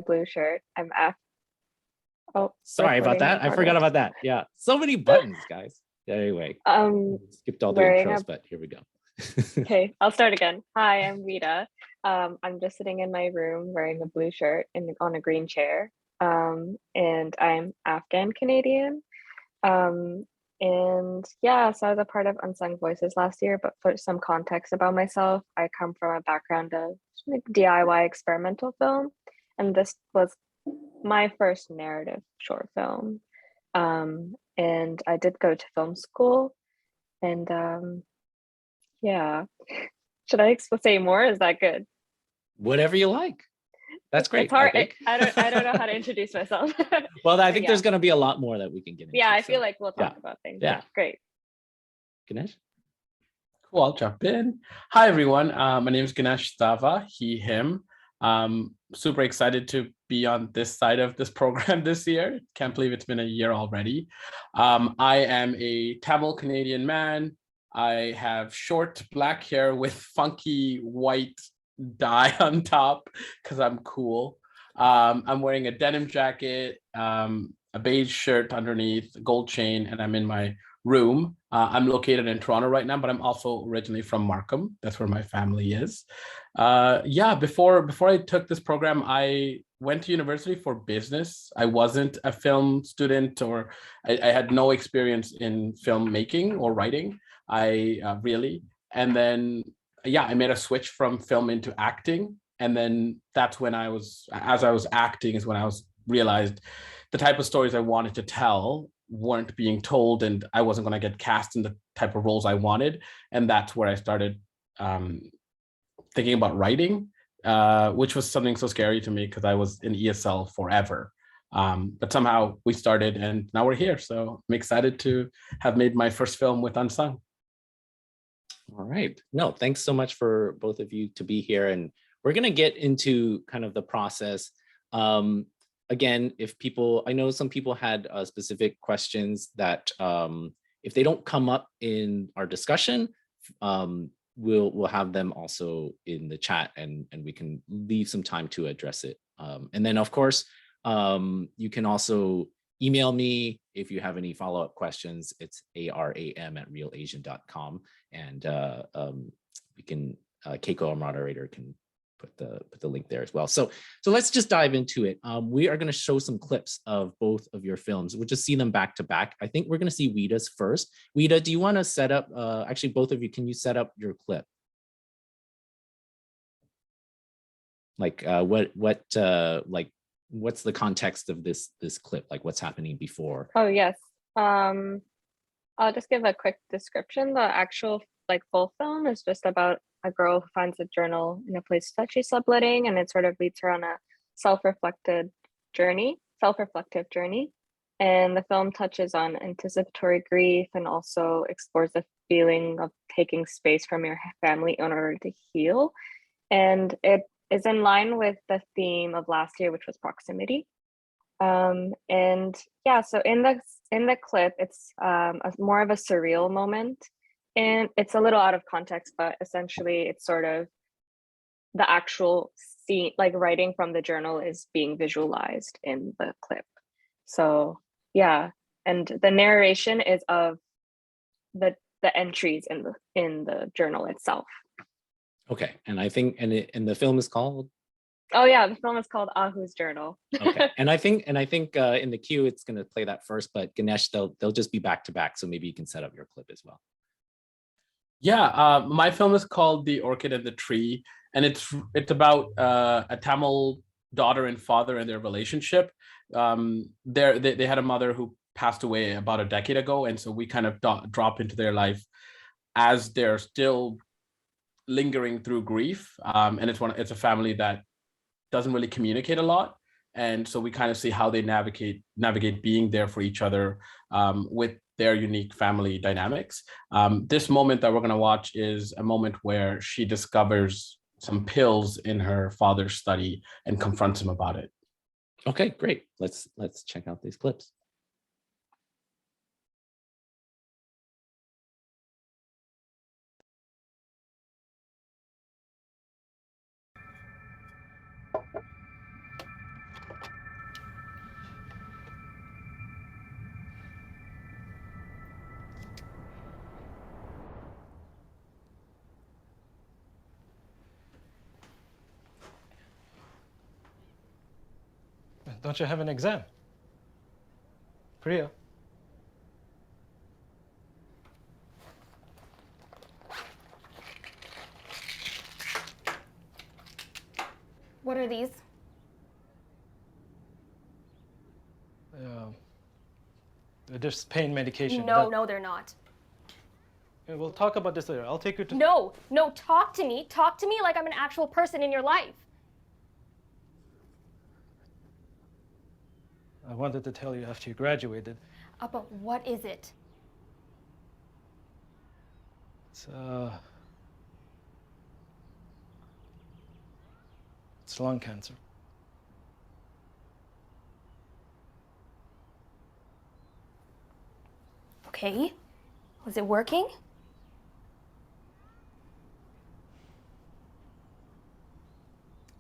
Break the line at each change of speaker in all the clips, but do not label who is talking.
blue shirt. I'm F. Oh,
Sorry about
recording in
that. I forgot
progress.
about that. Yeah, so many buttons, guys. Anyway, skipped all the
Wearing
intros, but here we go.
Okay, I'll start again. Hi, I'm Weeda. I'm just sitting in my room wearing a blue shirt on a green chair. And I'm Afghan Canadian. And yeah, so I was a part of Unsung Voices last year, but for some context about myself, I come from a background of like DIY experimental film, and this was my first narrative short film. And I did go to film school, and yeah. Should I say more? Is that good?
Whatever you like. That's great.
It's hard.
I think.
I don't know how to introduce myself.
Well, I think there's going to be a lot more that we can get into.
Yeah, I feel like we'll talk about things. Yeah, great.
Ganesh?
Cool, I'll jump in. Hi, everyone. My name is Ganesh Thava, he, him. Super excited to be on this side of this program this year. Can't believe it's been a year already. I am a Tamil Canadian man. I have short black hair with funky white dye on top because I'm cool. I'm wearing a denim jacket, a beige shirt underneath, a gold chain, and I'm in my room. I'm located in Toronto right now, but I'm also originally from Markham. That's where my family is. Yeah, before I took this program, I went to university for business. I wasn't a film student, or I had no experience in filmmaking or writing. And then, yeah, I made a switch from film into acting. And then that's when as I was acting is when I realized the type of stories I wanted to tell weren't being told, and I wasn't going to get cast in the type of roles I wanted. And that's where I started thinking about writing, which was something so scary to me because I was in ESL forever. But somehow we started and now we're here. So I'm excited to have made my first film with Unsung.
All right. No, thanks so much for both of you to be here. And we're going to get into kind of the process. Again, I know some people had specific questions that if they don't come up in our discussion, we'll have them also in the chat, and we can leave some time to address it. And then, of course, you can also email me if you have any follow-up questions. It's aram@realasian.com, and we can Keiko, our moderator, can put the link there as well. So let's just dive into it. We are going to show some clips of both of your films. We'll just see them back to back. I think we're going to see Weeda's first. Weeda, do you want to set up? Actually, both of you, can you set up your clip? Like what's the context of this clip? Like what's happening before?
Oh yes. I'll just give a quick description. The actual full film is just about a girl who finds a journal in a place that she's subletting, and it sort of leads her on a self-reflective journey. And the film touches on anticipatory grief and also explores the feeling of taking space from your family in order to heal. And it is in line with the theme of last year, which was proximity. And yeah, so in the clip, it's more of a surreal moment, and it's a little out of context, but essentially it's sort of the actual scene, like writing from the journal is being visualized in the clip. So yeah, and the narration is of the entries in the journal itself.
Okay, and I think and the film is called.
Oh yeah, the film is called Ahu's Journal.
Okay, and I think in the queue it's going to play that first, but Ganesh, they'll just be back to back, so maybe you can set up your clip as well.
Yeah, my film is called The Orchid and the Tree, and it's about a Tamil daughter and father and their relationship. They had a mother who passed away about a decade ago, and so we kind of drop into their life as they're still lingering through grief. And it's a family that doesn't really communicate a lot, and so we kind of see how they navigate being there for each other with their unique family dynamics. This moment that we're going to watch is a moment where she discovers some pills in her father's study and confronts him about it.
Okay, great. Let's check out these clips.
Don't you have an exam? Priya?
What are these?
They're just pain medication.
No, no, they're not.
Yeah, we'll talk about this later. I'll take you to...
No, no, talk to me. Talk to me like I'm an actual person in your life.
I wanted to tell you after you graduated.
But what is it?
It's lung cancer.
Okay. Was it working?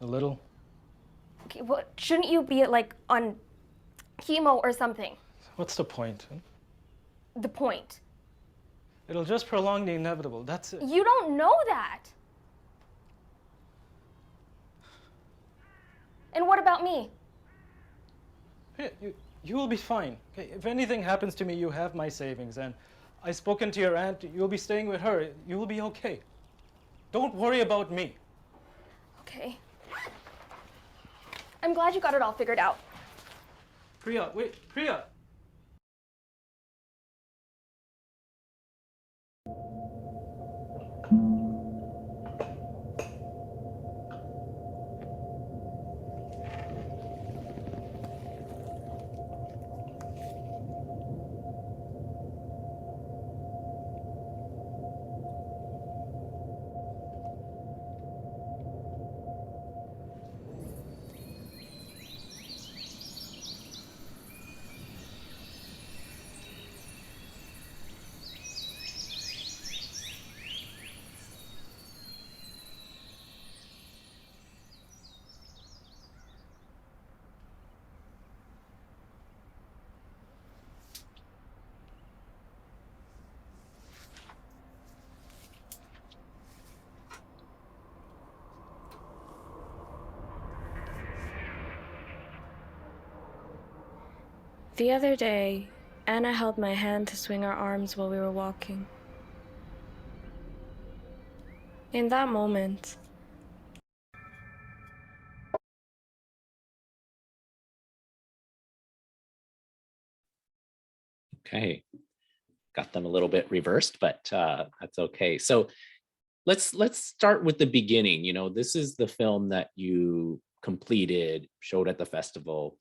A little.
Okay, well, shouldn't you be like on chemo or something?
What's the point? Huh?
The point.
It'll just prolong the inevitable. That's it.
You don't know that. And what about me?
Hey, you will be fine. Okay? If anything happens to me, you have my savings. And I've spoken to your aunt. You'll be staying with her. You will be okay. Don't worry about me.
Okay. I'm glad you got it all figured out.
Priya, wait, Priya.
The other day, Anna held my hand to swing our arms while we were walking. In that moment,
Okay, got them a little bit reversed, but that's okay. So let's start with the beginning. You know, this is the film that you completed, showed at the festival.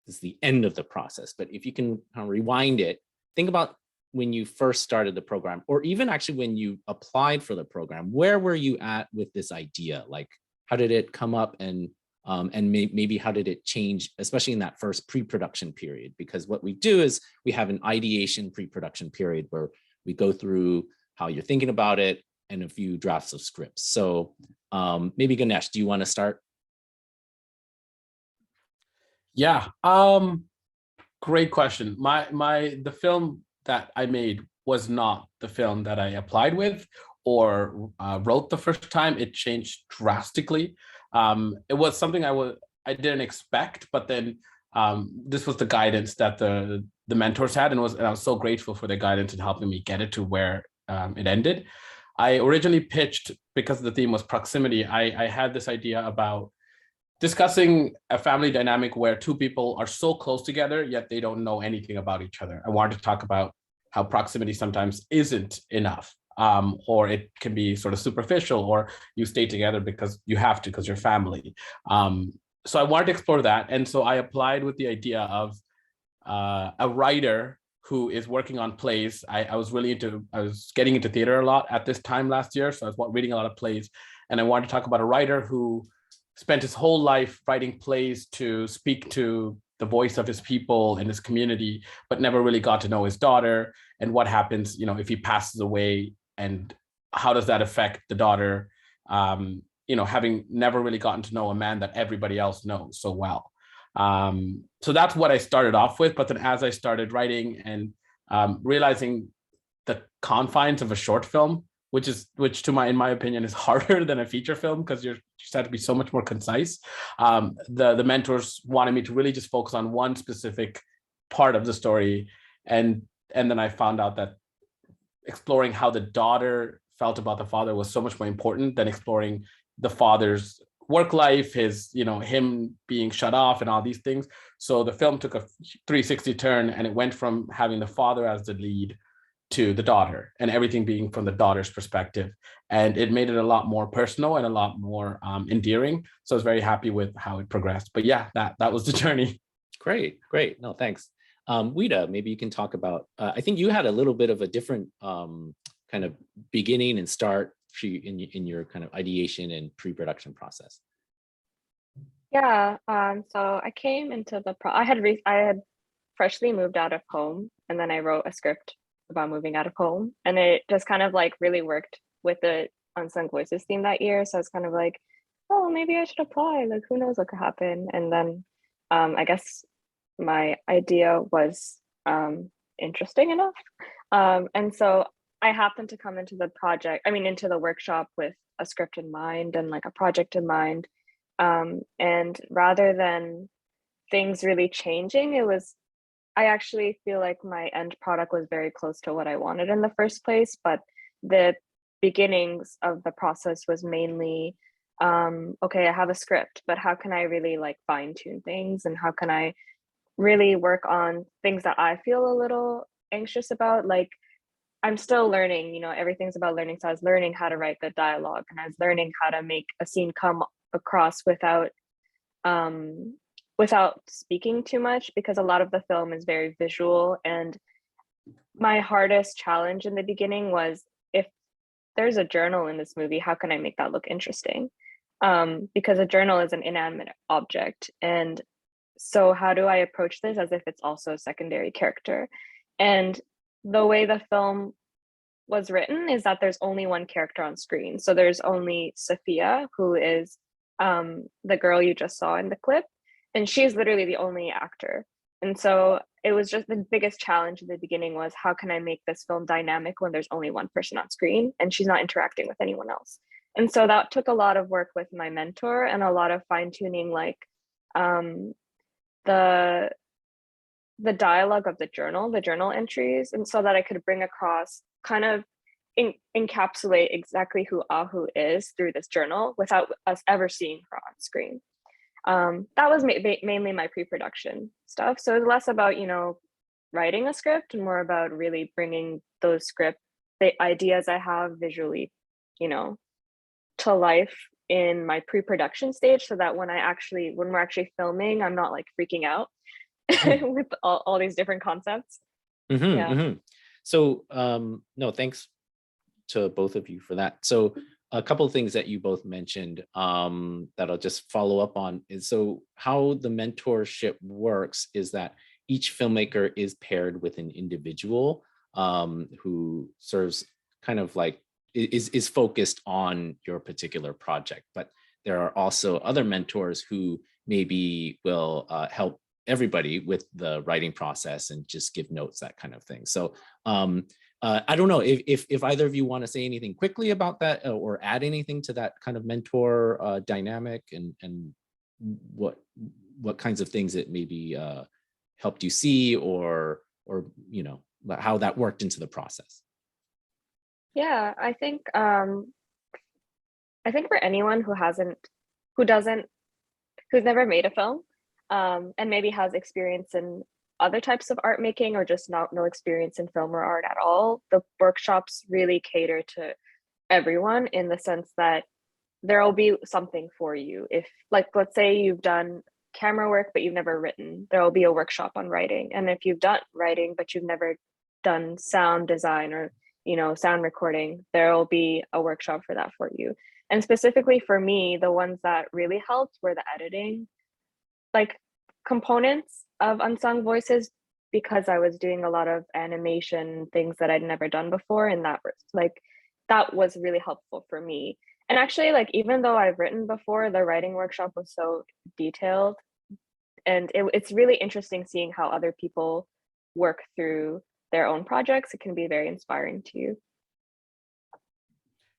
This is the end of the process. But if you can kind of rewind it, think about when you first started the program, or even actually when you applied for the program. Where were you at with this idea? Like, how did it come up, and maybe how did it change, especially in that first pre-production period? Because what we do is we have an ideation pre-production period where we go through how you're thinking about it and a few drafts of scripts. So maybe Ganesh, do you want to start?
Yeah, great question. The film that I made was not the film that I applied with or wrote the first time. It changed drastically. It was something I didn't expect, but then this was the guidance that the mentors had, and I was so grateful for their guidance in helping me get it to where it ended. I originally pitched, because the theme was proximity, I had this idea about discussing a family dynamic where two people are so close together, yet they don't know anything about each other. I wanted to talk about how proximity sometimes isn't enough, or it can be sort of superficial, or you stay together because you have to, because you're family. So I wanted to explore that. And so I applied with the idea of a writer who is working on plays. I was getting into theater a lot at this time last year. So I was reading a lot of plays, and I wanted to talk about a writer who spent his whole life writing plays to speak to the voice of his people in his community, but never really got to know his daughter, and what happens, if he passes away, and how does that affect the daughter, having never really gotten to know a man that everybody else knows so well. So that's what I started off with. But then as I started writing and realizing the confines of a short film which in my opinion is harder than a feature film, because you just have to be so much more concise. The mentors wanted me to really just focus on one specific part of the story, and then I found out that exploring how the daughter felt about the father was so much more important than exploring the father's work life, his, him being shut off and all these things. So the film took a 360 turn, and it went from having the father as the lead to the daughter, and everything being from the daughter's perspective. And it made it a lot more personal and a lot more endearing. So I was very happy with how it progressed. But yeah, that was the journey.
Great. No, thanks. Weeda, maybe you can talk about, I think you had a little bit of a different kind of beginning and start in your kind of ideation and pre-production process.
Yeah, so I came into I had freshly moved out of home, and then I wrote a script about moving out of home, and it just kind of like really worked with the Unsung Voices theme that year. So I was kind of like, oh, maybe I should apply, like who knows what could happen. And then I guess my idea was interesting enough, and so I happened to come into the workshop with a script in mind and like a project in mind. And rather than things really changing, I actually feel like my end product was very close to what I wanted in the first place, but the beginnings of the process was mainly, okay, I have a script, but how can I really like fine tune things, and how can I really work on things that I feel a little anxious about? Like, I'm still learning, everything's about learning. So I was learning how to write the dialogue, and I was learning how to make a scene come across without speaking too much, because a lot of the film is very visual. And my hardest challenge in the beginning was, if there's a journal in this movie, how can I make that look interesting? Because a journal is an inanimate object. And so how do I approach this as if it's also a secondary character? And the way the film was written is that there's only one character on screen. So there's only Sophia, who is the girl you just saw in the clip, and she's literally the only actor. And so it was just the biggest challenge in the beginning was, how can I make this film dynamic when there's only one person on screen and she's not interacting with anyone else? And so that took a lot of work with my mentor and a lot of fine tuning, like the dialogue of the journal entries, and so that I could bring across, kind of encapsulate exactly who Ahu is through this journal without us ever seeing her on screen. That was mainly my pre-production stuff. So it was less about, writing a script and more about really bringing the ideas I have visually, to life in my pre-production stage, so that when we're actually filming, I'm not like freaking out with all these different concepts.
So no, thanks to both of you for that. So a couple of things that you both mentioned that I'll just follow up on is, so how the mentorship works is that each filmmaker is paired with an individual who serves kind of like is focused on your particular project, but there are also other mentors who maybe will help everybody with the writing process and just give notes, that kind of thing. So I don't know if either of you want to say anything quickly about that or add anything to that kind of mentor dynamic, and what kinds of things it maybe helped you see, or how that worked into the process.
Yeah, I think for anyone who's never made a film, and maybe has experience in other types of art making, or just no experience in film or art at all, the workshops really cater to everyone, in the sense that there will be something for you. If, like, let's say you've done camera work but you've never written, there will be a workshop on writing. And if you've done writing but you've never done sound design or sound recording, there will be a workshop for that for you. And specifically for me, the ones that really helped were the editing like components of Unsung Voices, because I was doing a lot of animation things that I'd never done before, and that was really helpful for me. And actually, like, even though I've written before, the writing workshop was so detailed, and it's really interesting seeing how other people work through their own projects. It can be very inspiring to you.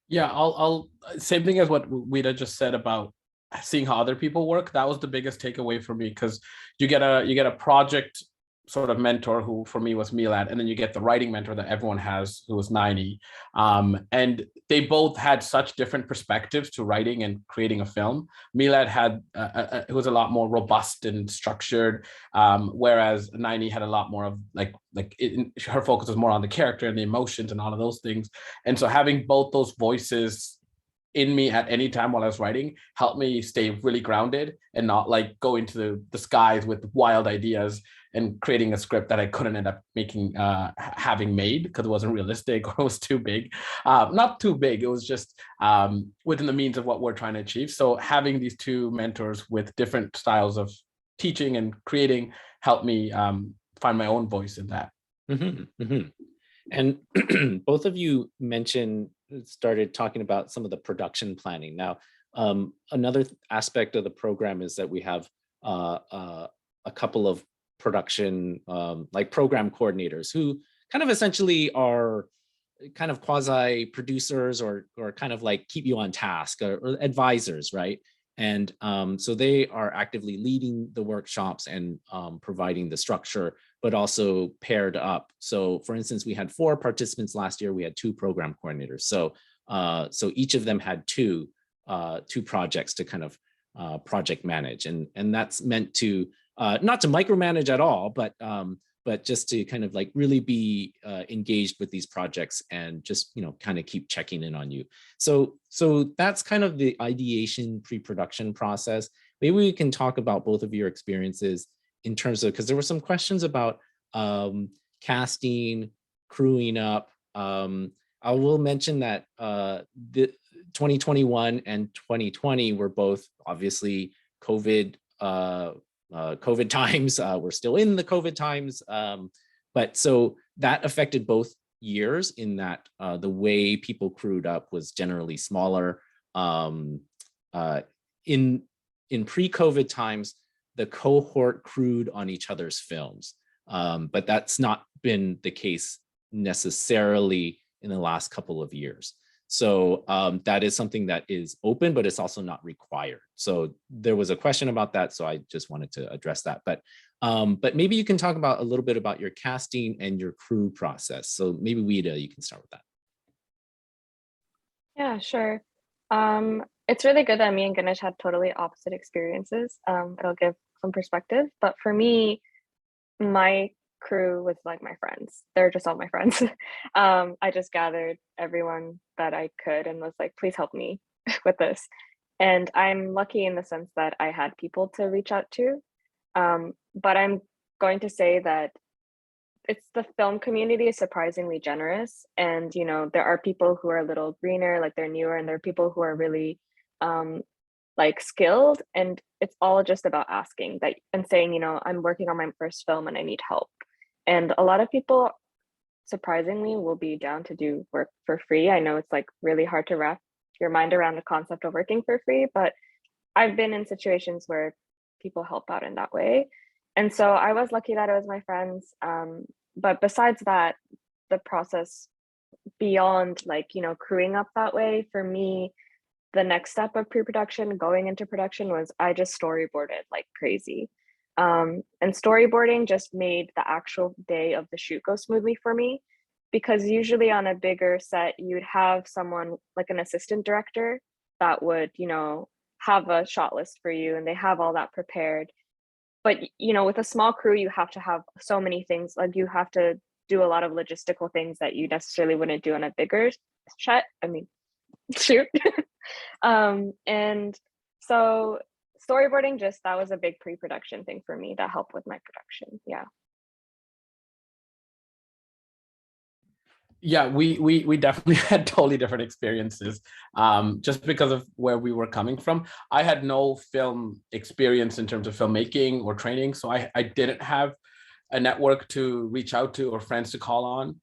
Yeah, I'll same thing as what Weeda just said about seeing how other people work. That was the biggest takeaway for me, because you get a project sort of mentor who for me was Milad, and then you get the writing mentor that everyone has who was 90. And they both had such different perspectives to writing and creating a film. Milad had it was a lot more robust and structured, whereas 90 had a lot more of her focus was more on the character and the emotions and all of those things. And so having both those voices in me at any time while I was writing helped me stay really grounded and not like go into the skies with wild ideas and creating a script that I couldn't end up making, having made, because it wasn't realistic or it was too big. Not too big, it was just within the means of what we're trying to achieve. So having these two mentors with different styles of teaching and creating helped me find my own voice in that.
And both of you started talking about some of the production planning. Now, another aspect of the program is that we have a couple of production like program coordinators who kind of essentially are kind of quasi producers or kind of like keep you on task or advisors, right? And so they are actively leading the workshops and providing the structure, but also paired up. So for instance, we had 4 participants last year. We had 2 program coordinators. So so each of them had two projects to kind of project manage. And that's meant to not to micromanage at all, but just to kind of like really be engaged with these projects and just, you know, kind of keep checking in on you. So that's kind of the ideation pre-production process. Maybe we can talk about both of your experiences in terms of, because there were some questions about casting, crewing up. I will mention that the 2021 and 2020 were both obviously COVID times. We're still in the COVID times. But so that affected both years in that the way people crewed up was generally smaller. In pre-COVID times, the cohort crewed on each other's films. But that's not been the case necessarily in the last couple of years. So that is something that is open, but it's also not required. So there was a question about that. So I just wanted to address that. But maybe you can talk about a little bit about your casting and your crew process. So maybe Weeda, you can start with that.
Yeah, sure. It's really good that me and Ganesh had totally opposite experiences. It'll give some perspective. But for me, my crew was like my friends. They're just all my friends. I just gathered everyone that I could and was like, please help me with this. And I'm lucky in the sense that I had people to reach out to. But I'm going to say that it's the film community is surprisingly generous. And, you know, there are people who are a little greener, like they're newer, and there are people who are really like skilled, and it's all just about asking that and saying, you know, I'm working on my first film and I need help. And a lot of people surprisingly will be down to do work for free. I know it's like really hard to wrap your mind around the concept of working for free, but I've been in situations where people help out in that way. And so I was lucky that it was my friends. But besides that, the process beyond like, you know, crewing up that way, for me, the next step of pre-production going into production was I just storyboarded like crazy. And storyboarding just made the actual day of the shoot go smoothly for me, because usually on a bigger set, you'd have someone like an assistant director that would, you know, have a shot list for you and they have all that prepared. But, you know, with a small crew, you have to have so many things. Like you have to do a lot of logistical things that you necessarily wouldn't do on a bigger shoot. And so storyboarding, just that was a big pre-production thing for me that helped with my production.
Yeah, we definitely had totally different experiences, just because of where we were coming from. I had no film experience in terms of filmmaking or training, so I didn't have a network to reach out to or friends to call on.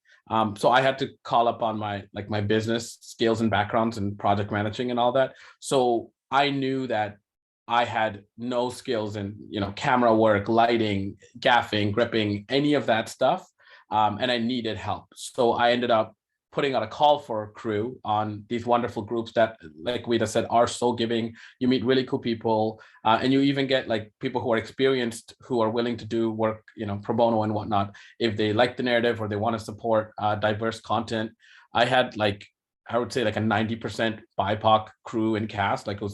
So I had to call up on my business skills and backgrounds and project managing and all that. So I knew that I had no skills in, you know, camera work, lighting, gaffing, gripping, any of that stuff. And I needed help. So I ended up putting out a call for crew on these wonderful groups that, like Weeda said, are so giving. You meet really cool people, and you even get like people who are experienced, who are willing to do work, you know, pro bono and whatnot, if they like the narrative or they want to support diverse content. I had like, I would say like a 90% BIPOC crew and cast. Like it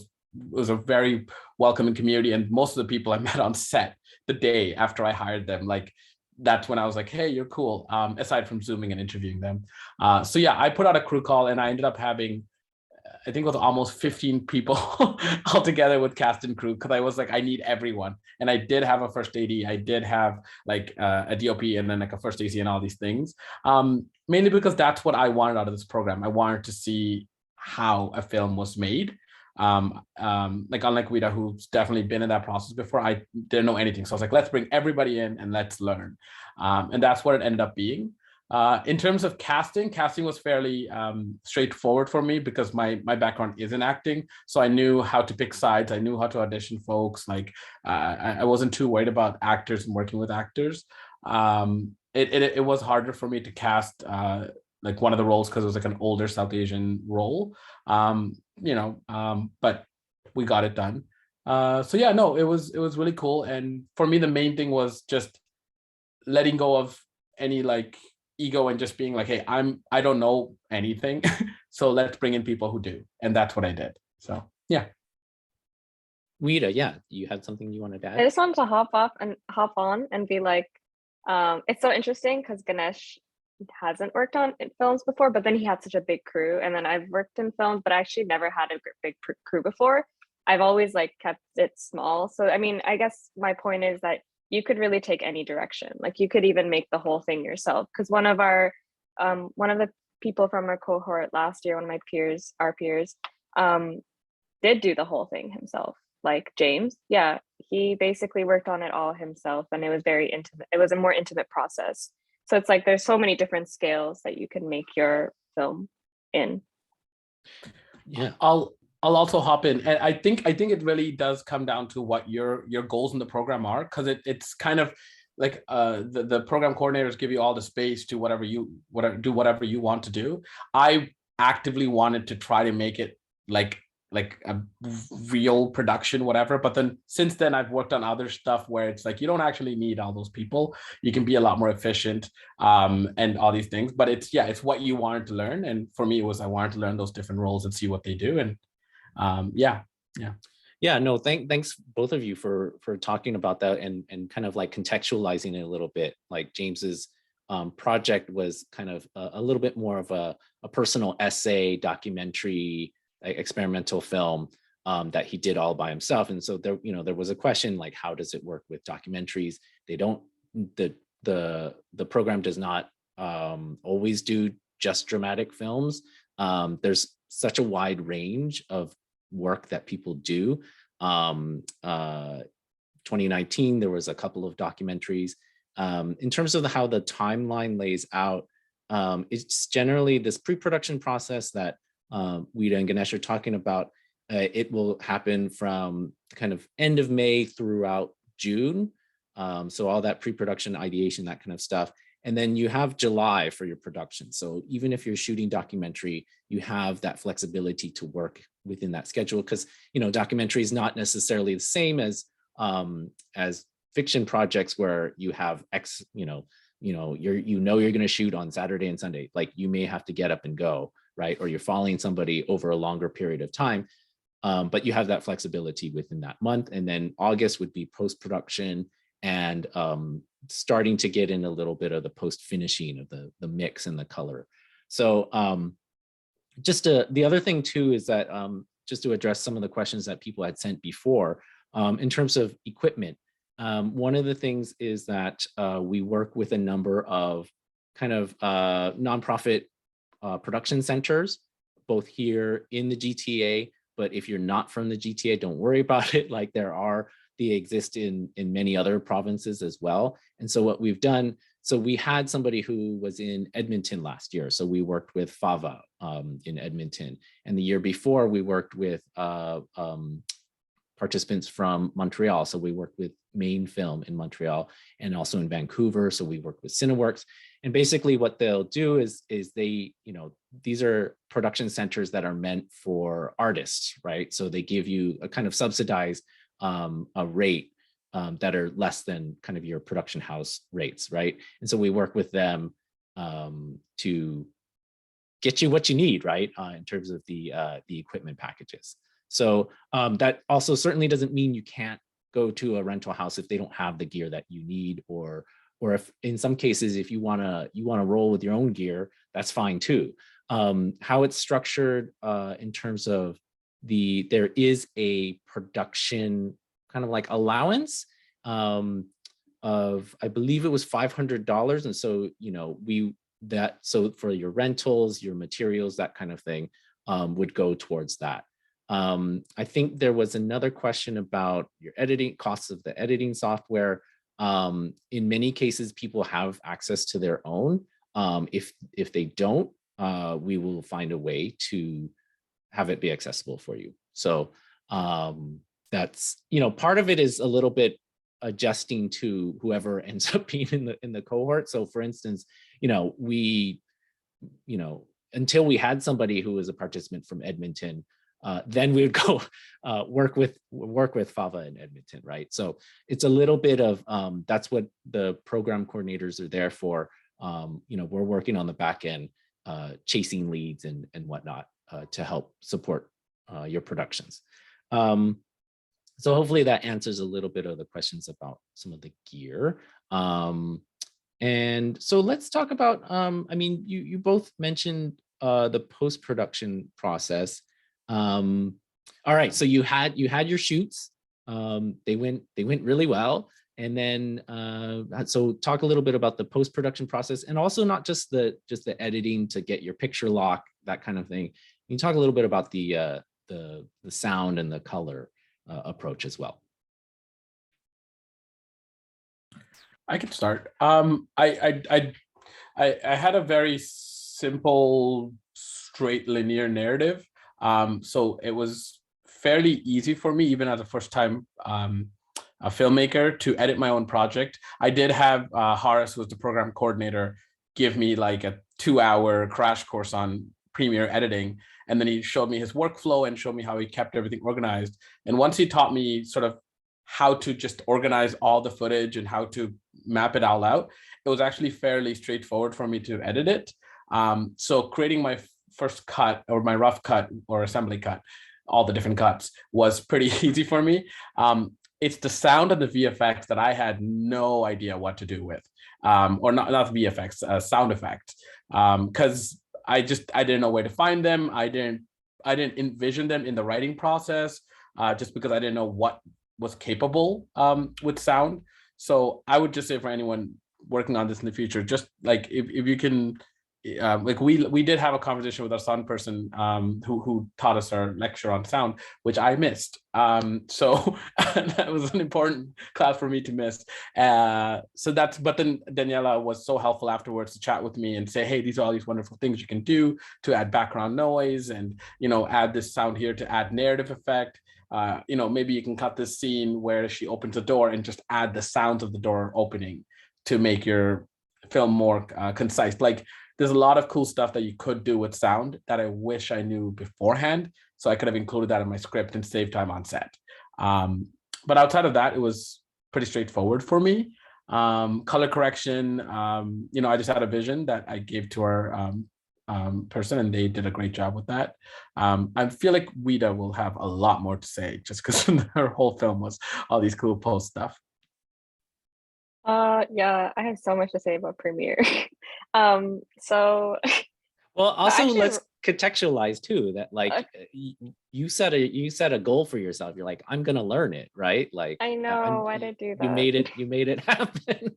was a very welcoming community, and most of the people I met on set the day after I hired them, like that's when I was like, hey, you're cool. Aside from Zooming and interviewing them. So yeah, I put out a crew call, and I ended up having, I think it was almost 15 people all together with cast and crew, because I was like, I need everyone. And I did have a first AD, I did have like a DOP, and then like a first AC and all these things. Mainly because that's what I wanted out of this program. I wanted to see how a film was made. Like unlike Weeda, who's definitely been in that process before, I didn't know anything. So I was like, let's bring everybody in and let's learn. And that's what it ended up being. In terms of casting was fairly straightforward for me, because my background is in acting. So I knew how to pick sides. I knew how to audition folks. Like I wasn't too worried about actors and working with actors. It was harder for me to cast like one of the roles, because it was like an older South Asian role. But we got it done. So yeah, no, it was really cool. And for me, the main thing was just letting go of any like ego and just being like, hey, I don't know anything. So let's bring in people who do. And that's what I did. So yeah.
Weeda, yeah, you had something you wanted to add?
I just wanted to hop on and be like, it's so interesting because Ganesh hasn't worked on films before, but then he had such a big crew. And then I've worked in films, but I actually never had a big crew before. I've always like kept it small. So I mean, I guess my point is that you could really take any direction. Like you could even make the whole thing yourself. Because one of the people from our cohort last year, one of our peers, did do the whole thing himself. Like James, yeah, he basically worked on it all himself, and it was very intimate. It was a more intimate process. So it's like there's so many different scales that you can make your film in.
Yeah, I'll also hop in, and I think it really does come down to what your goals in the program are, because it's kind of like the program coordinators give you all the space to do whatever you want to do. I actively wanted to try to make it like a real production, whatever. But then since then, I've worked on other stuff where it's like, you don't actually need all those people. You can be a lot more efficient and all these things. But it's what you wanted to learn. And for me, it was, I wanted to learn those different roles and see what they do. And
no, thanks both of you for talking about that and kind of like contextualizing it a little bit. Like James's project was kind of a little bit more of a personal essay, documentary, experimental film that he did all by himself. And so there was a question like, how does it work with documentaries? The program does not always do just dramatic films. There's such a wide range of work that people do. 2019, there was a couple of documentaries. In terms of how the timeline lays out, it's generally this pre-production process that Weeda and Ganesh are talking about. It will happen from kind of end of May throughout June. So all that pre-production ideation, that kind of stuff. And then you have July for your production. So even if you're shooting documentary, you have that flexibility to work within that schedule, because documentary is not necessarily the same as fiction projects where you have you're going to shoot on Saturday and Sunday. Like you may have to get up and go, right? Or you're following somebody over a longer period of time. But you have that flexibility within that month. And then August would be post-production and starting to get in a little bit of the post-finishing of the mix and the color. So the other thing too is that just to address some of the questions that people had sent before, in terms of equipment, one of the things is that we work with a number of kind of nonprofit production centers, both here in the GTA, but if you're not from the GTA, don't worry about it. Like they exist in many other provinces as well. And so what we've done, so we had somebody who was in Edmonton last year. So we worked with Thava in Edmonton. And the year before we worked with participants from Montreal. So we work with Main Film in Montreal and also in Vancouver. So we work with Cineworks. And basically what they'll do is they, these are production centers that are meant for artists, right? So they give you a kind of subsidized a rate that are less than kind of your production house rates, right? And so we work with them to get you what you need, right? In terms of the equipment packages. So that also certainly doesn't mean you can't go to a rental house if they don't have the gear that you need, or if in some cases, if you wanna roll with your own gear, that's fine too. How it's structured in terms of there is a production kind of like allowance of, I believe it was $500. And so, so for your rentals, your materials, that kind of thing would go towards that. I think there was another question about your editing costs of the editing software. In many cases, people have access to their own. If they don't, we will find a way to have it be accessible for you. So that's, part of it is a little bit adjusting to whoever ends up being in the cohort. So for instance, we, until we had somebody who was a participant from Edmonton, then we would go work with Thava in Edmonton, right? So it's a little bit of that's what the program coordinators are there for. We're working on the back end, chasing leads and whatnot to help support your productions. So hopefully that answers a little bit of the questions about some of the gear. And so let's talk about, you both mentioned the post-production process. All right, so you had your shoots. They went really well. And then, so talk a little bit about the post-production process, and also not just the editing to get your picture lock, that kind of thing. You can talk a little bit about the sound and the color approach as well.
I can start. I had a very simple, straight, linear narrative. So it was fairly easy for me, even as a first-time a filmmaker, to edit my own project. I did have Horace, who was the program coordinator, give me like a 2-hour crash course on Premiere editing. And then he showed me his workflow and showed me how he kept everything organized. And once he taught me sort of how to just organize all the footage and how to map it all out, it was actually fairly straightforward for me to edit it. So creating my first cut, or my rough cut or assembly cut, all the different cuts, was pretty easy for me. It's the sound and the VFX that I had no idea what to do with, or not VFX, sound effects, because I didn't know where to find them. I didn't envision them in the writing process, just because I didn't know what was capable with sound. So I would just say, for anyone working on this in the future, just like if you can, like we did have a conversation with our sound person who taught us our lecture on sound, which I missed. So that was an important class for me to miss. But then Daniela was so helpful afterwards to chat with me and say, hey, these are all these wonderful things you can do to add background noise, and add this sound here to add narrative effect. Maybe you can cut this scene where she opens a door and just add the sounds of the door opening to make your film more concise. Like, there's a lot of cool stuff that you could do with sound that I wish I knew beforehand, so I could have included that in my script and save time on set. But outside of that, it was pretty straightforward for me. Color correction, I just had a vision that I gave to our person, and they did a great job with that. I feel like Weeda will have a lot more to say, just because her whole film was all these cool post stuff.
Yeah, I have so much to say about Premiere. So
well, also
actually,
let's contextualize too that, like, you set a goal for yourself. You're like, I'm gonna learn it, right? Like,
I know, why did I do that?
You made it happen.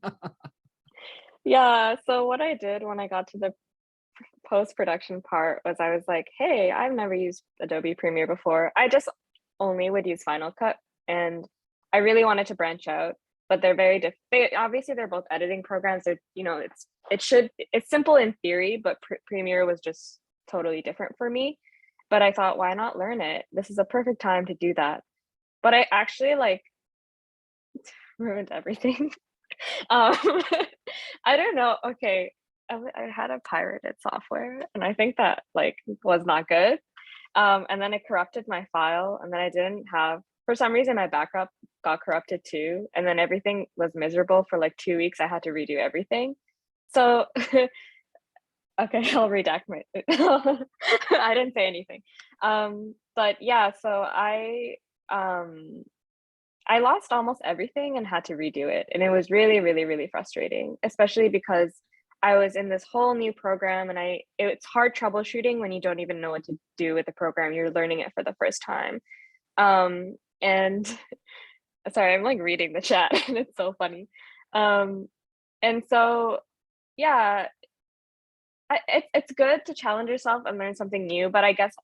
Yeah, so what I did when I got to the post-production part was, I was like, hey, I've never used Adobe Premiere before. I just only would use Final Cut, and I really wanted to branch out. But they're very different. Obviously they're both editing programs. It's simple in theory, but Premiere was just totally different for me. But I thought, why not learn it? This is a perfect time to do that. but I actually like ruined everything. um, I don't know. Okay, I had a pirated software, and I think that like was not good. And then it corrupted my file, and then I didn't have, for some reason, my backup got corrupted too, and then everything was miserable for like 2 weeks. I had to redo everything. So, okay, I'll redact my. I didn't say anything. But yeah, so I lost almost everything and had to redo it. And it was really, really, really frustrating, especially because I was in this whole new program, and it's hard troubleshooting when you don't even know what to do with the program. You're learning it for the first time. And sorry, I'm like reading the chat and it's so funny. And so, yeah, it's good to challenge yourself and learn something new, but I guess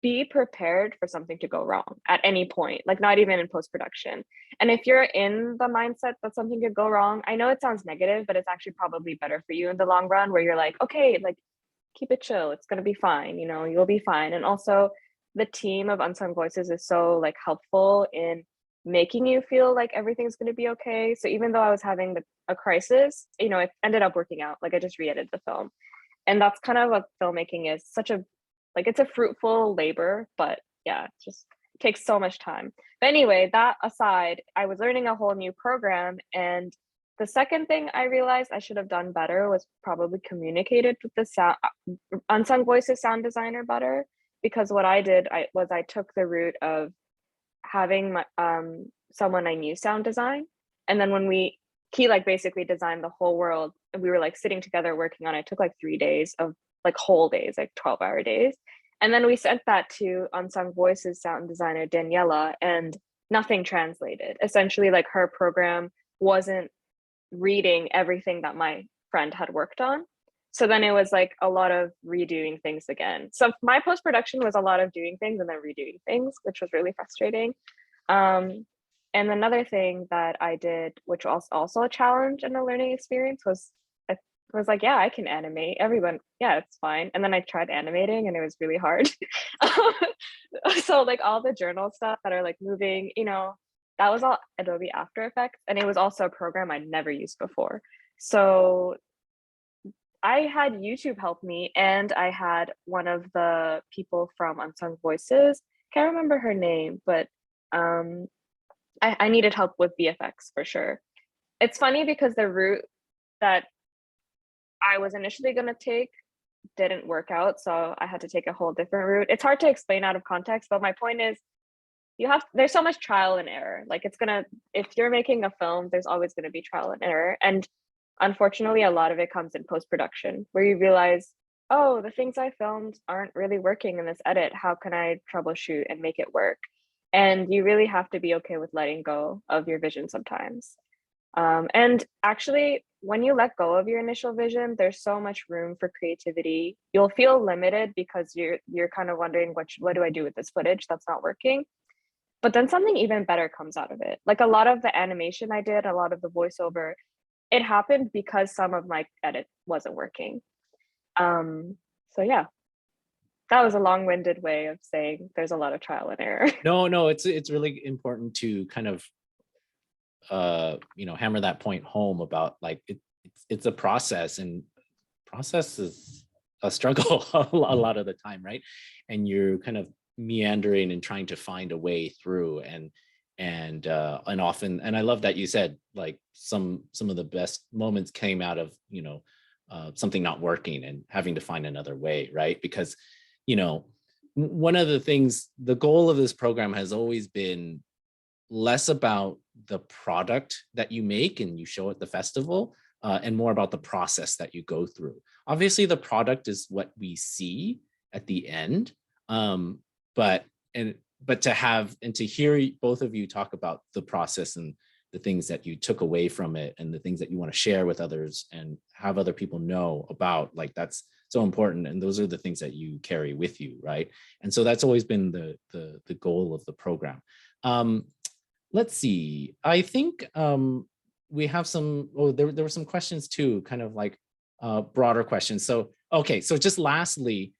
be prepared for something to go wrong at any point, like not even in post-production. And if you're in the mindset that something could go wrong, I know it sounds negative, but it's actually probably better for you in the long run, where you're like, okay, like keep it chill, it's going to be fine, you know, you'll be fine. And also the team of Unsung Voices is so like helpful in making you feel like everything's going to be okay. So even though I was having a crisis, you know, it ended up working out. Like I just re-edited the film. And that's kind of what filmmaking is, such a, like it's a fruitful labor, but yeah, it just takes so much time. But anyway, that aside, I was learning a whole new program, and the second thing I realized I should have done better was probably communicated with the sound Unsung Voices sound designer better, because what I did I took the route of having my someone I knew sound design, and then when he like basically designed the whole world, and we were like sitting together working on it. It took like 3 days of like whole days, like 12-hour days. And then we sent that to Unsung Voices sound designer Daniela, and nothing translated. Essentially, like her program wasn't reading everything that my friend had worked on. So then it was like a lot of redoing things again. So my post-production was a lot of doing things and then redoing things, which was really frustrating. And another thing that I did, which was also a challenge and a learning experience, was I was like, yeah, I can animate. Everyone, yeah, it's fine. And then I tried animating, and it was really hard. So like all the journal stuff that are like moving, you know, that was all Adobe After Effects, and it was also a program I'd never used before. So I had YouTube help me, and I had one of the people from Unsung Voices, can't remember her name, but I needed help with VFX for sure. It's funny because the route that I was initially going to take didn't work out, so I had to take a whole different route. It's hard to explain out of context, but my point is there's so much trial and error. Like if you're making a film, there's always going to be trial and error. And unfortunately, a lot of it comes in post-production, where you realize, oh, the things I filmed aren't really working in this edit. How can I troubleshoot and make it work? And you really have to be okay with letting go of your vision sometimes. And actually, when you let go of your initial vision, there's so much room for creativity. You'll feel limited because you're kind of wondering, what do I do with this footage that's not working? But then something even better comes out of it. Like a lot of the animation I did, a lot of the voiceover, it happened because some of my edit wasn't working. So yeah, that was a long-winded way of saying there's a lot of trial and error.
No, it's really important to kind of hammer that point home about like it's a process, and process is a struggle a lot of the time, right? And you're kind of meandering and trying to find a way through, and often, and I love that you said like some of the best moments came out of something not working and having to find another way, right? Because one of the things, the goal of this program has always been less about the product that you make and you show at the festival, and more about the process that you go through. Obviously, the product is what we see at the end, but to hear both of you talk about the process and the things that you took away from it and the things that you want to share with others and have other people know about, like that's so important. And those are the things that you carry with you, right? And so that's always been the goal of the program. Let's see. I think we have some. Oh, there were some questions too, kind of like broader questions. So okay, so just lastly,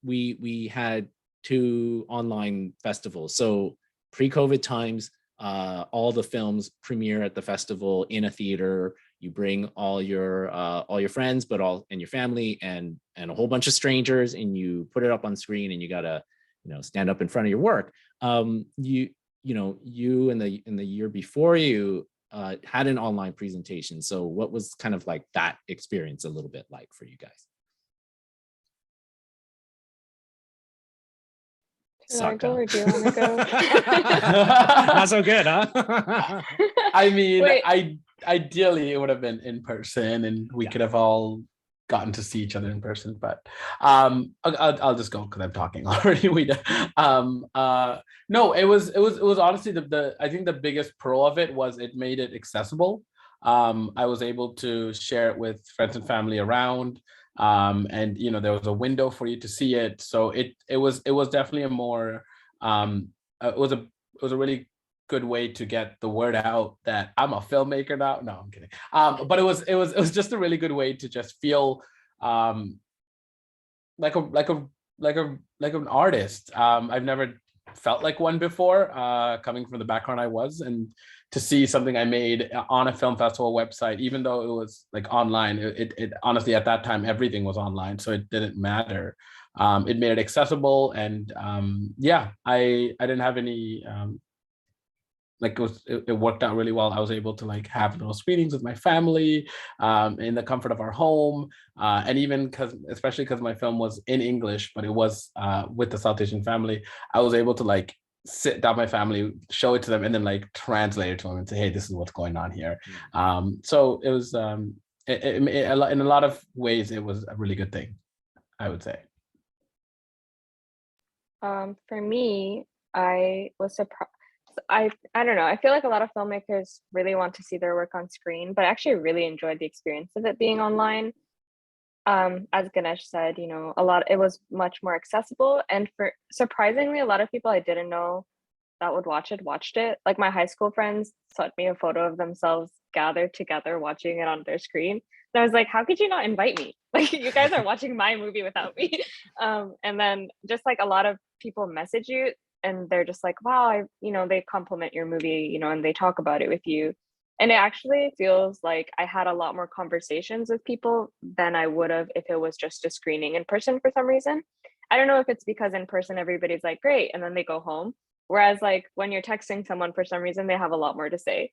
we had to online festivals. So pre-COVID times, all the films premiere at the festival in a theater. You bring all your friends, and your family and a whole bunch of strangers, and you put it up on screen, and you gotta, stand up in front of your work. You in the year before you had an online presentation. So what was kind of like that experience a little bit like for you guys?
Should I go or do you want to go?
Not so good, huh?
I mean,
Wait.
ideally it would have been in person, and we could have all gotten to see each other in person. But I'll just go because I'm talking already. No, it was honestly the I think the biggest pro of it was it made it accessible. I was able to share it with friends and family around. And there was a window for you to see it, so it was definitely a more it was a really good way to get the word out that I'm a filmmaker now. No, I'm kidding. But it was just a really good way to just feel like an artist. I've never felt like one before, coming from the background I was, and to see something I made on a film festival website, even though it was like online, it honestly at that time everything was online, so it didn't matter. It made it accessible, and I didn't have any it worked out really well. I was able to like have little screenings with my family in the comfort of our home, and even especially because my film was in English, but it was with the South Asian family, I was able to like sit down my family, show it to them, and then like translate it to them and say, hey, this is what's going on here. So it was in a lot of ways it was a really good thing, I would say.
For me, I was surprised. I don't know. I feel like a lot of filmmakers really want to see their work on screen, but I actually really enjoyed the experience of it being online. As Ganesh said, it was much more accessible, and for surprisingly, a lot of people I didn't know that would watched it. Like my high school friends sent me a photo of themselves gathered together watching it on their screen. And I was like, how could you not invite me? Like you guys are watching my movie without me. And then just like a lot of people message you and they're just like, wow, they compliment your movie, and they talk about it with you. And it actually feels like I had a lot more conversations with people than I would have if it was just a screening in person for some reason. I don't know if it's because in person everybody's like, great, and then they go home. Whereas like when you're texting someone, for some reason, they have a lot more to say.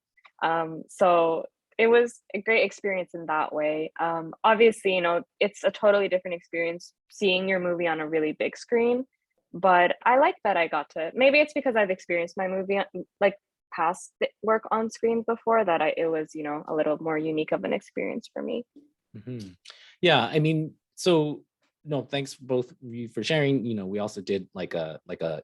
So it was a great experience in that way. Obviously, it's a totally different experience seeing your movie on a really big screen. But I like that I got to, maybe it's because I've experienced my movie like past work on screens before that it was, a little more unique of an experience for me.
Mm-hmm. Yeah, I mean, so no, thanks both of you for sharing. We also did like a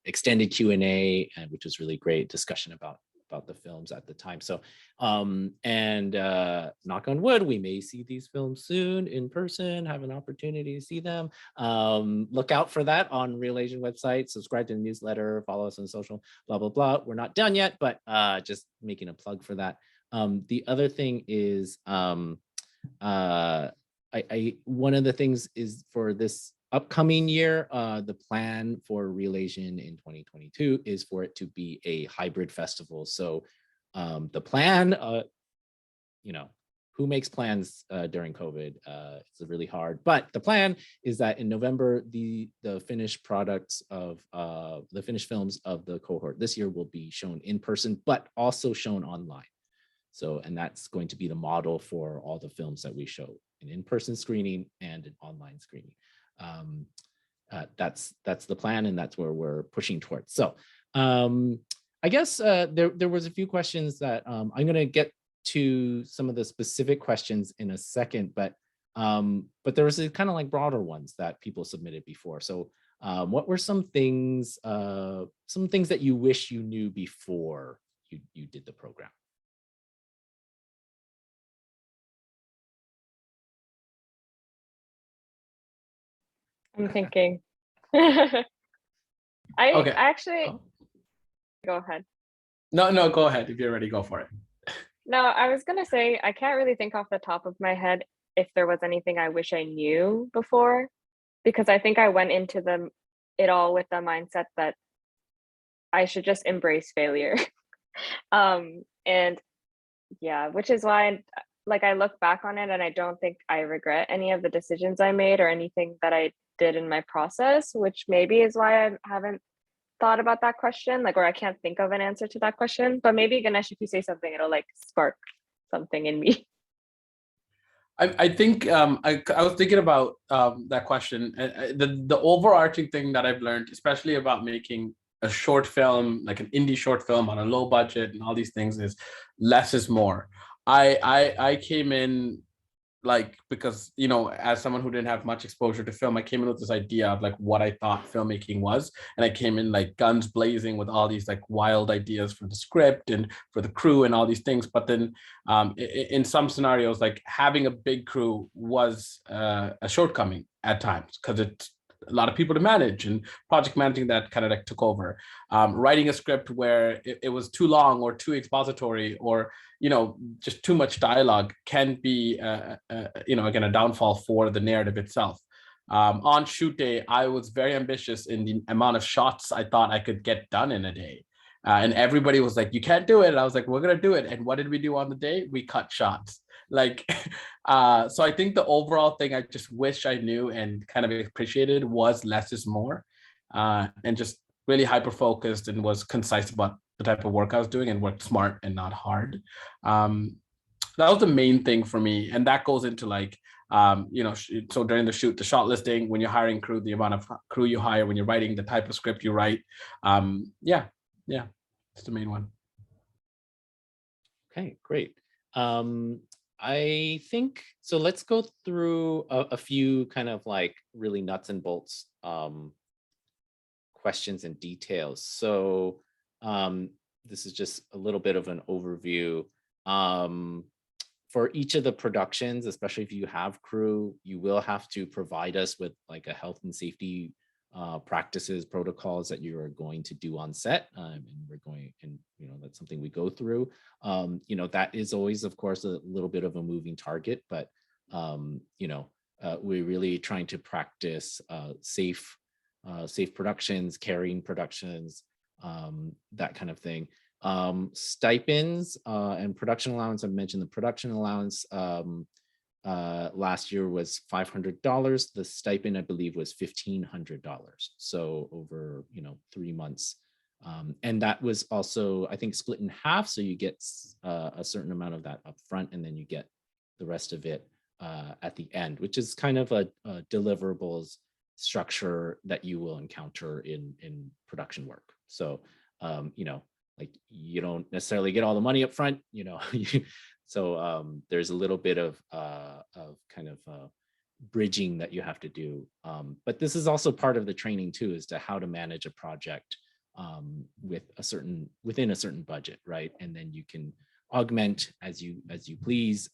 extended Q&A, and which was really great discussion about the films at the time. So and knock on wood, we may see these films soon in person, have an opportunity to see them. Look out for that on Real Asian website, subscribe to the newsletter, follow us on social, blah blah blah. We're not done yet, but just making a plug for that. The other thing is one of the things is for this upcoming year, the plan for Real Asian in 2022 is for it to be a hybrid festival. So the plan, who makes plans during COVID? It's really hard, but the plan is that in November, the finished products of the finished films of the cohort this year will be shown in person, but also shown online. So, and that's going to be the model for all the films that we show, an in-person screening and an online screening. That's the plan, and that's where we're pushing towards. So I guess there was a few questions that I'm going to get to some of the specific questions in a second, but there was kind of like broader ones that people submitted before. So what were some things that you wish you knew before you did the program?
I'm thinking. I
Okay.
actually go ahead.
No, go ahead. If you're ready, go for it.
No, I was gonna say I can't really think off the top of my head if there was anything I wish I knew before, because I think I went into the it all with the mindset that I should just embrace failure. And yeah, which is why like I look back on it and I don't think I regret any of the decisions I made or anything that I did in my process, which maybe is why I haven't thought about that question, like, or I can't think of an answer to that question. But maybe Ganesh, if you say something, it'll like spark something in me.
I think I was thinking about that question. The overarching thing that I've learned, especially about making a short film, like an indie short film on a low budget and all these things, is less is more. I came in like, because, you know, as someone who didn't have much exposure to film, I came in with this idea of like what I thought filmmaking was, and I came in like guns blazing with all these like wild ideas for the script and for the crew and all these things. But then in some scenarios, like having a big crew was a shortcoming at times, because it's a lot of people to manage, and project managing that kind of like took over. Writing a script where it was too long or too expository, or, you know, just too much dialogue can be, you know, again, a downfall for the narrative itself. On shoot day, I was very ambitious in the amount of shots I thought I could get done in a day. And everybody was like, you can't do it. And I was like, we're going to do it. And what did we do on the day? We cut shots. Like, so I think the overall thing I just wish I knew and kind of appreciated was less is more, and just really hyper focused and was concise about the type of work I was doing and worked smart and not hard. That was the main thing for me. And that goes into like, you know, so during the shoot, the shot listing, when you're hiring crew, the amount of crew you hire, when you're writing, the type of script you write. Yeah, it's the main one.
Okay, great. I think, so let's go through a few kind of like really nuts and bolts questions and details. So this is just a little bit of an overview. For each of the productions, especially if you have crew, you will have to provide us with like a health and safety practices, protocols that you are going to do on set, and we're going, and you know, that's something we go through. You know, that is always, of course, a little bit of a moving target, but you know, we're really trying to practice safe productions, carrying productions, that kind of thing. Stipends and production allowance. I mentioned the production allowance last year was $500. The stipend, I believe, was $1,500. So over, you know, 3 months. And that was also, I think, split in half. So you get a certain amount of that up front, and then you get the rest of it at the end, which is kind of a deliverables structure that you will encounter in production work. So, you know, like you don't necessarily get all the money up front, you know. So there's a little bit of kind of bridging that you have to do. But this is also part of the training too, as to how to manage a project within a certain budget, right? And then you can augment as you please,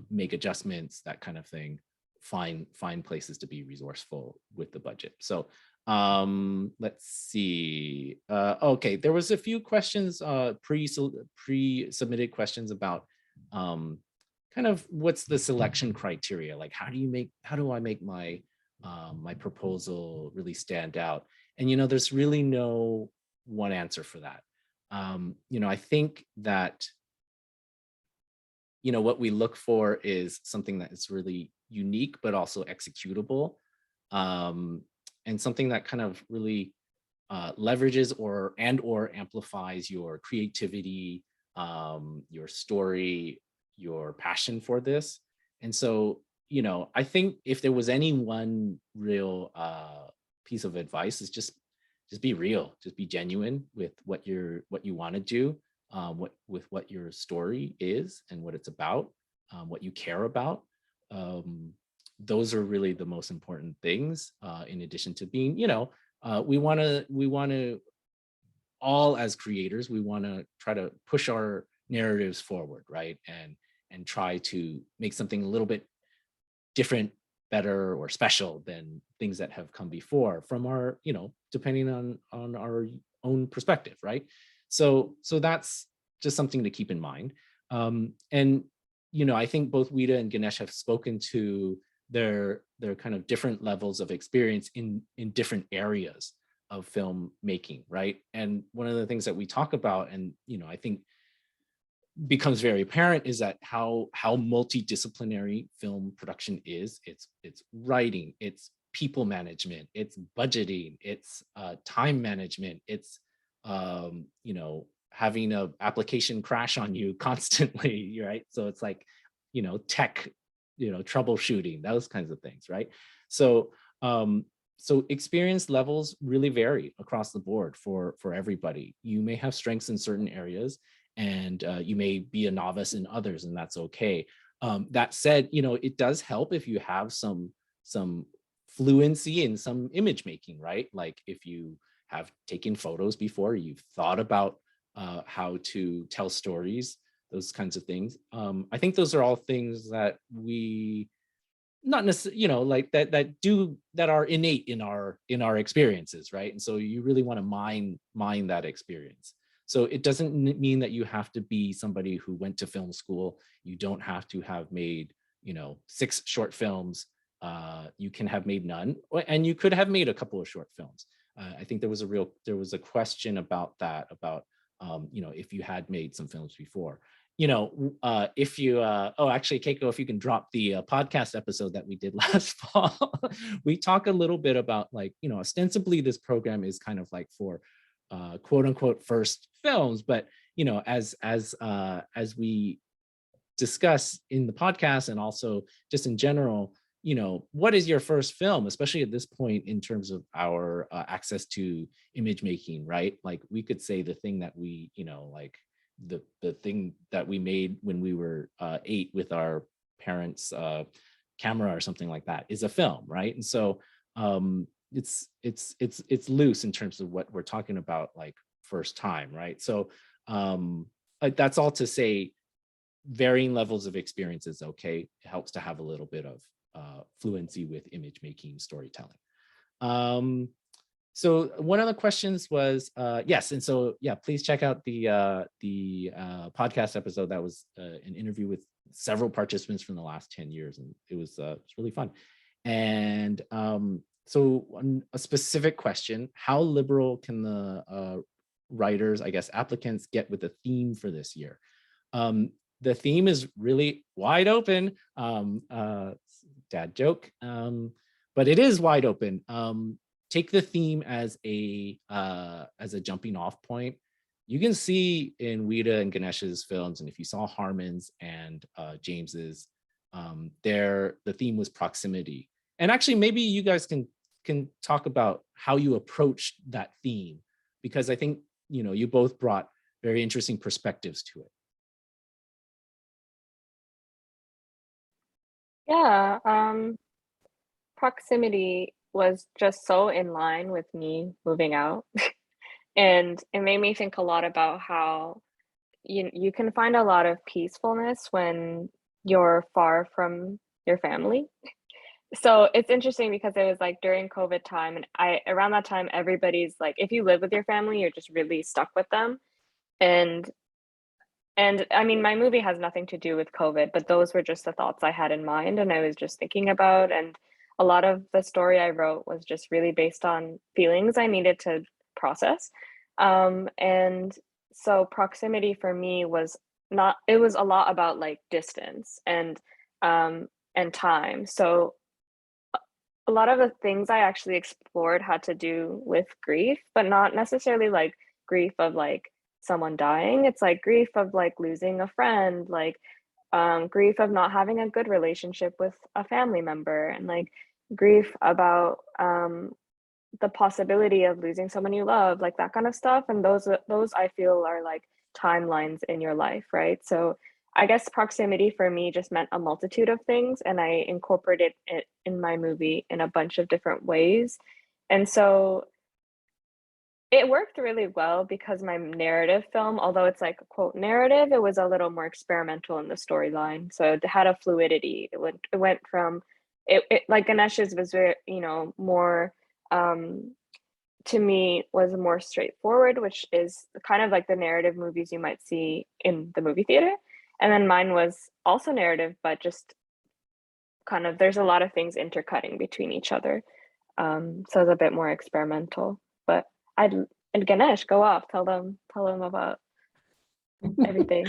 make adjustments, that kind of thing. Find places to be resourceful with the budget. So let's see. Okay, there was a few questions, pre-submitted questions about kind of what's the selection criteria, like how do I make my my proposal really stand out? And you know, there's really no one answer for that. You know, I think that, you know, what we look for is something that is really unique but also executable, and something that kind of really leverages or amplifies your creativity, your story, your passion for this. And so, you know, I think if there was any one real piece of advice, is just be real, just be genuine with what you want to do, with what your story is and what it's about, what you care about. Those are really the most important things, in addition to being, you know, we want to all, as creators, we want to try to push our narratives forward, right? And try to make something a little bit different, better, or special than things that have come before from our, you know, depending on our own perspective, right? So that's just something to keep in mind. And you know, I think both Weeda and Ganesh have spoken to they're kind of different levels of experience in different areas of filmmaking, right? And one of the things that we talk about, and I think becomes very apparent, is that how multidisciplinary film production is. It's writing, it's people management, it's budgeting, it's time management, it's having a application crash on you constantly, right? So it's like tech, troubleshooting, those kinds of things, right? So so experience levels really vary across the board for everybody. You may have strengths in certain areas, and you may be a novice in others, and that's okay. That said, it does help if you have some fluency in some image making, right? Like if you have taken photos before, you've thought about how to tell stories, those kinds of things. I think those are all things that we not necessarily, like that are innate in our experiences, right? And so you really want to mine that experience. So it doesn't mean that you have to be somebody who went to film school. You don't have to have made 6 short films. You can have made none, and you could have made a couple of short films. I think there was a question about that, about if you had made some films before. If you actually, Keiko, if you can drop the podcast episode that we did last fall, we talk a little bit about, like, ostensibly this program is kind of like for quote unquote first films, but as we discuss in the podcast, and also just in general, what is your first film, especially at this point in terms of our access to image making, right? Like we could say the thing that we, like the thing that we made when we were 8 with our parents' camera or something like that is a film, right? And so it's loose in terms of what we're talking about, like first time, right? So that's all to say, varying levels of experience is okay. It helps to have a little bit of fluency with image making, storytelling. So one of the questions was, yes, and so yeah, please check out the podcast episode. That was an interview with several participants from the last 10 years, and it was really fun. And so a specific question: how liberal can the writers, I guess applicants, get with the theme for this year? The theme is really wide open. Dad joke, but it is wide open. Take the theme as a jumping off point. You can see in Weeda and Ganesh's films, and if you saw Harmon's and James's, the theme was proximity. And actually, maybe you guys can talk about how you approached that theme, because I think you both brought very interesting perspectives to it.
Yeah, proximity was just so in line with me moving out. And it made me think a lot about how you can find a lot of peacefulness when you're far from your family. So it's interesting because it was like during COVID time, and around that time, everybody's like, if you live with your family, you're just really stuck with them. And I mean, my movie has nothing to do with COVID, but those were just the thoughts I had in mind and I was just thinking about. And a lot of the story I wrote was just really based on feelings I needed to process. And so proximity for me was not, it was a lot about like distance and time. So a lot of the things I actually explored had to do with grief, but not necessarily like grief of like someone dying. It's like grief of like losing a friend, like grief of not having a good relationship with a family member, and like grief about the possibility of losing someone you love, like that kind of stuff. And those I feel are like timelines in your life, right? So I guess proximity for me just meant a multitude of things, and I incorporated it in my movie in a bunch of different ways. And so it worked really well because my narrative film, although it's like a quote narrative, it was a little more experimental in the storyline. So it had a fluidity. It went from it like Ganesh's was very, more to me was more straightforward, which is kind of like the narrative movies you might see in the movie theater. And then mine was also narrative, but just kind of, there's a lot of things intercutting between each other. So it's a bit more experimental. But and Ganesh, go off, tell them about everything.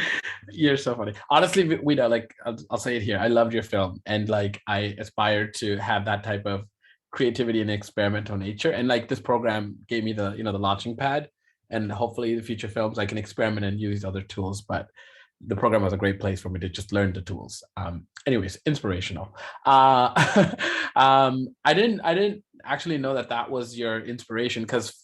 You're so funny. Honestly, Weeda, like I'll say it here. I loved your film, and like I aspire to have that type of creativity and experimental nature. And like this program gave me the the launching pad, and hopefully the future films I can experiment and use other tools. But the program was a great place for me to just learn the tools. Anyways, inspirational. I didn't actually know that was your inspiration, because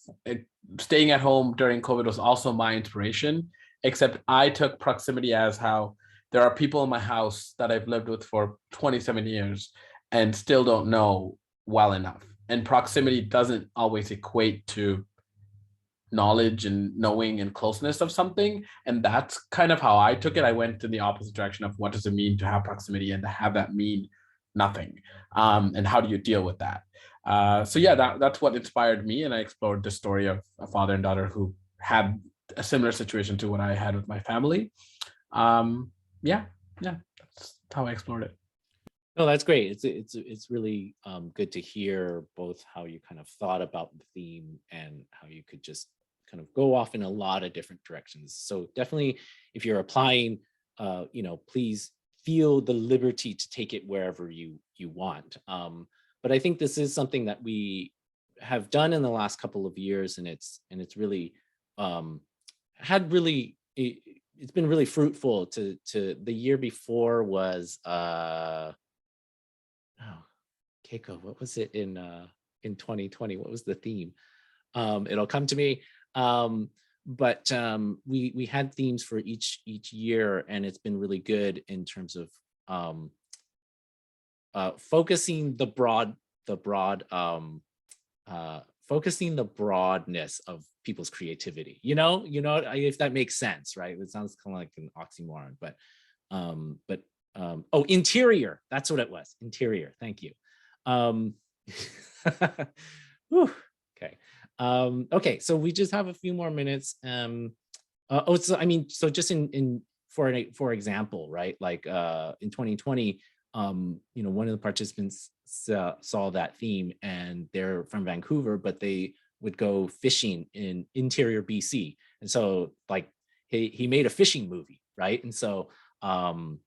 staying at home during COVID was also my inspiration, except I took proximity as how there are people in my house that I've lived with for 27 years and still don't know well enough. And proximity doesn't always equate to knowledge and knowing and closeness of something. And that's kind of how I took it. I went in the opposite direction of what does it mean to have proximity and to have that mean nothing, and how do you deal with that. So yeah, that's what inspired me, and I explored the story of a father and daughter who had a similar situation to what I had with my family. Yeah, that's how I explored it.
No, that's great. It's really good to hear both how you kind of thought about the theme and how you could just kind of go off in a lot of different directions. So definitely, if you're applying, please feel the liberty to take it wherever you want. But I think this is something that we have done in the last couple of years, and it's really it's been really fruitful. To the year before was Keiko, what was it in 2020? What was the theme? It'll come to me. But we had themes for each year, and it's been really good in terms of focusing the broadness of people's creativity. If that makes sense, right? It sounds kind of like an oxymoron, but interior. That's what it was. Interior. Thank you. Okay. Okay. So we just have a few more minutes. So just for example, right? Like in 2020, one of the participants saw that theme, and they're from Vancouver, but they would go fishing in interior BC. And so like he made a fishing movie, right? And so and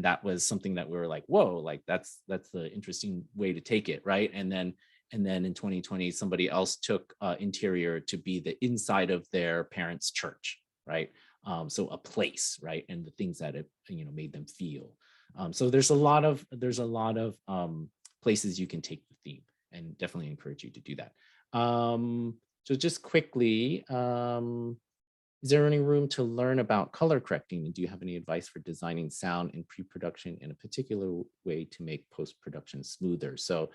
that was something that we were like, whoa, like that's the interesting way to take it, right? And then in 2020, somebody else took interior to be the inside of their parents' church, right? So a place, right? And the things that it made them feel. So there's a lot of places you can take the theme, and definitely encourage you to do that. So just quickly, is there any room to learn about color correcting? And do you have any advice for designing sound in pre-production in a particular way to make post-production smoother? So,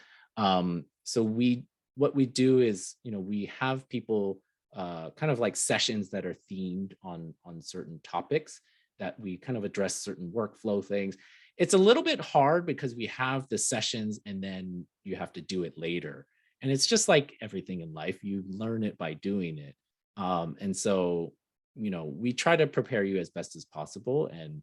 what we do is, we have people kind of like sessions that are themed on certain topics that we kind of address certain workflow things. It's a little bit hard because we have the sessions and then you have to do it later. And it's just like everything in life, you learn it by doing it. And so, we try to prepare you as best as possible and,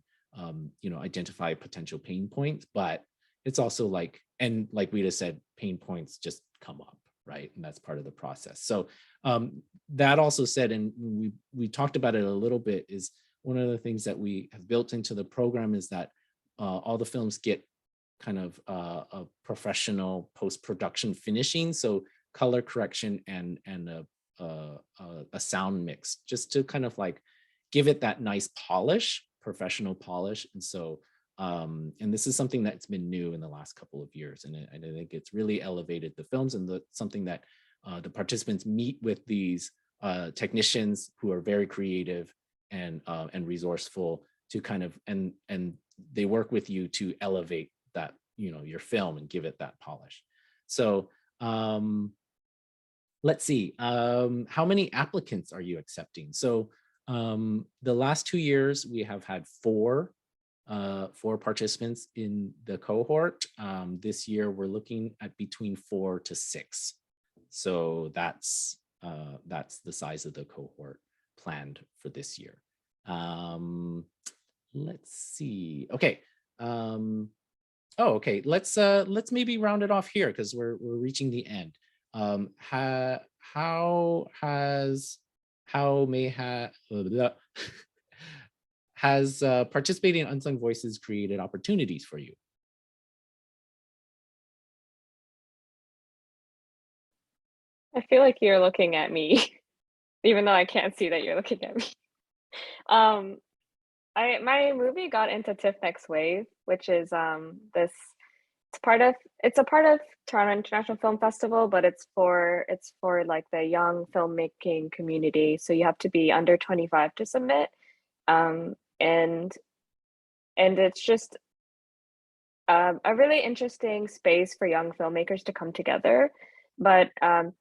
identify potential pain points, but it's also like Weeda said, pain points just come up, right? And that's part of the process. So that also said, and we talked about it a little bit, is one of the things that we have built into the program is that all the films get kind of a professional post-production finishing. So color correction and a sound mix, just to kind of like give it that nice polish, professional polish. And so, and this is something that's been new in the last couple of years. And I think it's really elevated the films, and something that the participants meet with these technicians who are very creative and resourceful to kind of, and they work with you to elevate that, your film and give it that polish. So, let's see, how many applicants are you accepting? So the last 2 years, we have had four participants in the cohort. This year, we're looking at between 4 to 6. So that's the size of the cohort planned for this year. Let's see. Okay. Oh, okay. Let's maybe round it off here because we're reaching the end. How may have has participating in Unsung Voices created opportunities for you?
I feel like you're looking at me, even though I can't see that you're looking at me. Um, my movie got into TIFF Next Wave, which is this it's a part of Toronto International Film Festival, but it's for like the young filmmaking community. So you have to be under 25 to submit. And it's just a really interesting space for young filmmakers to come together. But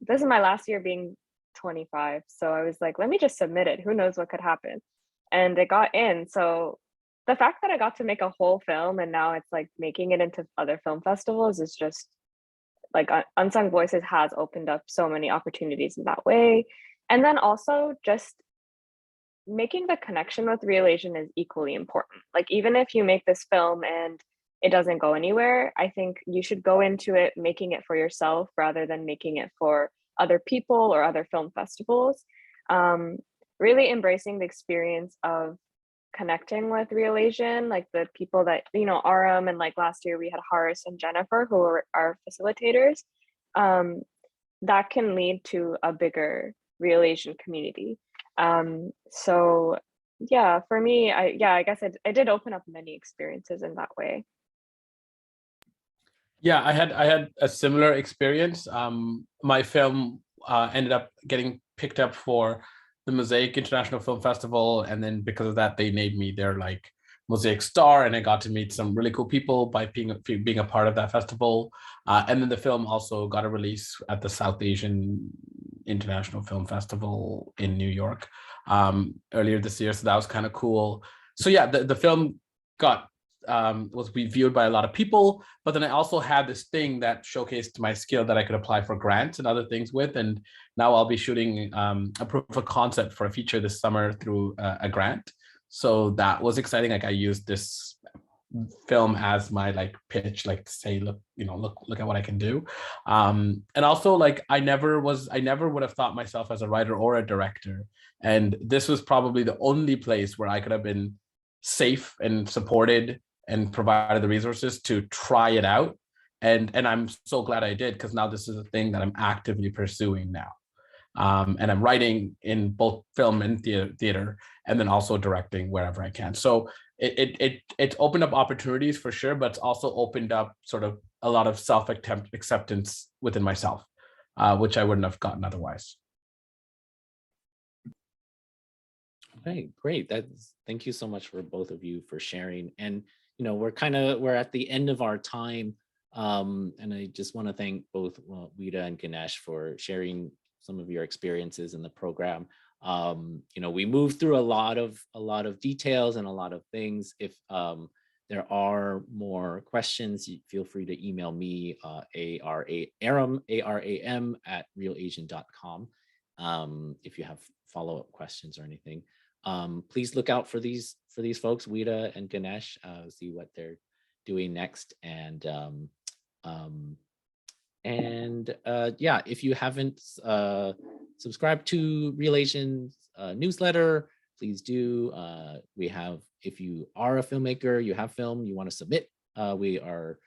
this is my last year being 25, so I was like, let me just submit it. Who knows what could happen? And it got in. So the fact that I got to make a whole film and now it's like making it into other film festivals is just like Unsung Voices has opened up so many opportunities in that way. And then also just making the connection with Real Asian is equally important. Like even if you make this film and it doesn't go anywhere, I think you should go into it making it for yourself rather than making it for other people or other film festivals. Really embracing the experience of connecting with Real Asian, like the people that, you know, Aram, and like last year we had Haris and Jennifer who are our facilitators. That can lead to a bigger Real Asian community. So yeah, for me, I guess I did open up many experiences in that way.
Yeah, I had a similar experience. My film ended up getting picked up for the Mosaic International Film Festival, and then because of that, they named me their like Mosaic star, and I got to meet some really cool people by being a part of that festival. And then the film also got a release at the South Asian International Film Festival in New York earlier this year, so that was kind of cool. So yeah, the film got was reviewed by a lot of people, but then I also had this thing that showcased my skill that I could apply for grants and other things with. And now I'll be shooting a proof of concept for a feature this summer through a grant. So that was exciting. Like I used this film as my like pitch, like to say, look, you know, look at what I can do. And also like I never would have thought myself as a writer or a director. And this was probably the only place where I could have been safe and supported and provided the resources to try it out. And I'm so glad I did, because now this is a thing that I'm actively pursuing now. And I'm writing in both film and theater, and then also directing wherever I can. So it's opened up opportunities for sure, but it's also opened up sort of a lot of self-acceptance within myself, which I wouldn't have gotten otherwise.
Okay, great. Thank you so much for both of you for sharing. And you know, we're at the end of our time. And I just want to thank both Weeda and Ganesh for sharing some of your experiences in the program. You know, we moved through a lot of details and a lot of things. If there are more questions, you feel free to email me, aram at realasian.com. If you have follow-up questions or anything. Please look out for these folks, Weeda and Ganesh, see what they're doing next. And yeah, if you haven't subscribed to Real Asian's newsletter, please do. We have, if you are a filmmaker, you have film, you want to submit, we are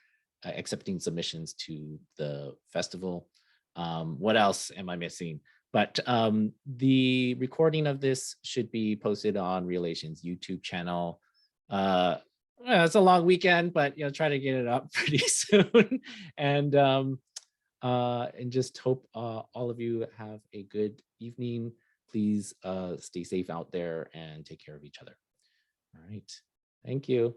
accepting submissions to the festival. What else am I missing? But the recording of this should be posted on Real Asian's YouTube channel. It's a long weekend, but you know, try to get it up pretty soon. And just hope all of you have a good evening. Please stay safe out there and take care of each other. All right. Thank you.